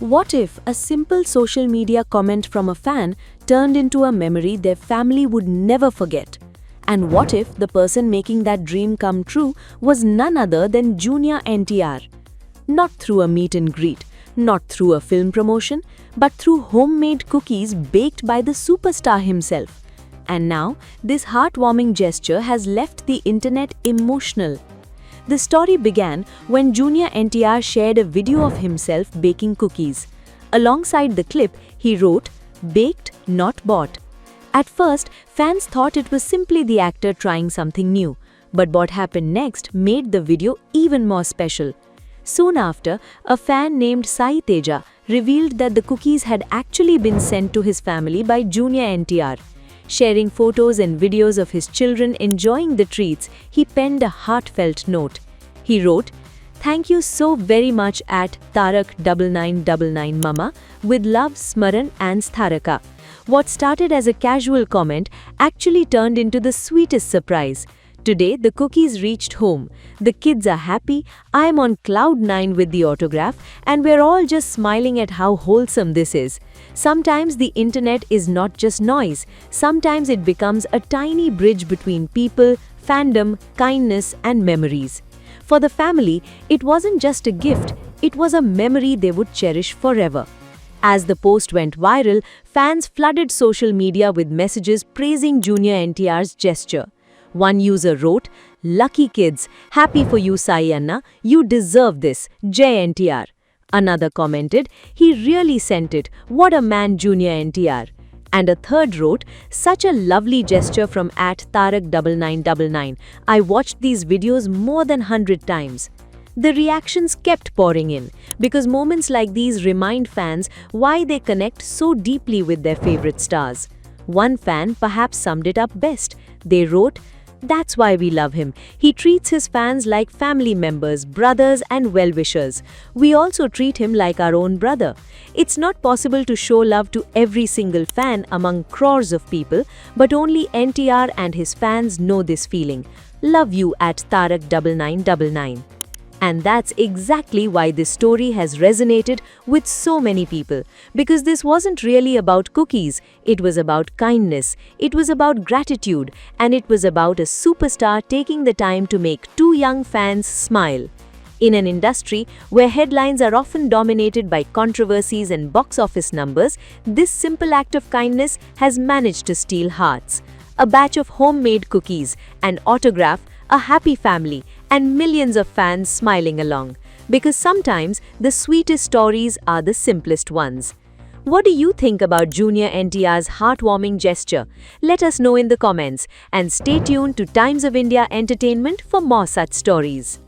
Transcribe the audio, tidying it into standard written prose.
What if a simple social media comment from a fan turned into a memory their family would never forget? And what if the person making that dream come true was none other than Junior NTR? Not through a meet and greet, not through a film promotion, but through homemade cookies baked by the superstar himself. And now, this heartwarming gesture has left the internet emotional. The story began when Junior NTR shared a video of himself baking cookies. Alongside the clip, he wrote, "Baked, not bought." At first, fans thought it was simply the actor trying something new. But what happened next made the video even more special. Soon after, a fan named Sai Teja revealed that the cookies had actually been sent to his family by Junior NTR. Sharing photos and videos of his children enjoying the treats, he penned a heartfelt note. He wrote, "Thank you so very much at Tarak9999 Mama, with love, Smaran and Stharaka." What started as a casual comment actually turned into the sweetest surprise. Today, the cookies reached home. The kids are happy, I'm on cloud 9 with the autograph, and we're all just smiling at how wholesome this is. Sometimes the internet is not just noise. Sometimes it becomes a tiny bridge between people, fandom, kindness, and memories. For the family, it wasn't just a gift, it was a memory they would cherish forever. As the post went viral, fans flooded social media with messages praising Junior NTR's gesture. One user wrote, "Lucky kids, happy for you Sai Anna, you deserve this, Jai NTR." Another commented, "He really sent it, what a man Junior NTR." And a third wrote, "Such a lovely gesture from at Tarak9999. I watched these videos more than 100 times." The reactions kept pouring in, because moments like these remind fans why they connect so deeply with their favorite stars. One fan perhaps summed it up best. They wrote, "That's why we love him. He treats his fans like family members, brothers and well-wishers. We also treat him like our own brother. It's not possible to show love to every single fan among crores of people, but only NTR and his fans know this feeling. Love you at Tarak9999. And that's exactly why this story has resonated with so many people. Because this wasn't really about cookies, it was about kindness, it was about gratitude, and it was about a superstar taking the time to make two young fans smile. In an industry where headlines are often dominated by controversies and box office numbers, this simple act of kindness has managed to steal hearts. A batch of homemade cookies, an autograph, a happy family, and millions of fans smiling along. Because sometimes the sweetest stories are the simplest ones. What do you think about Junior NTR's heartwarming gesture? Let us know in the comments, and stay tuned to Times of India Entertainment for more such stories.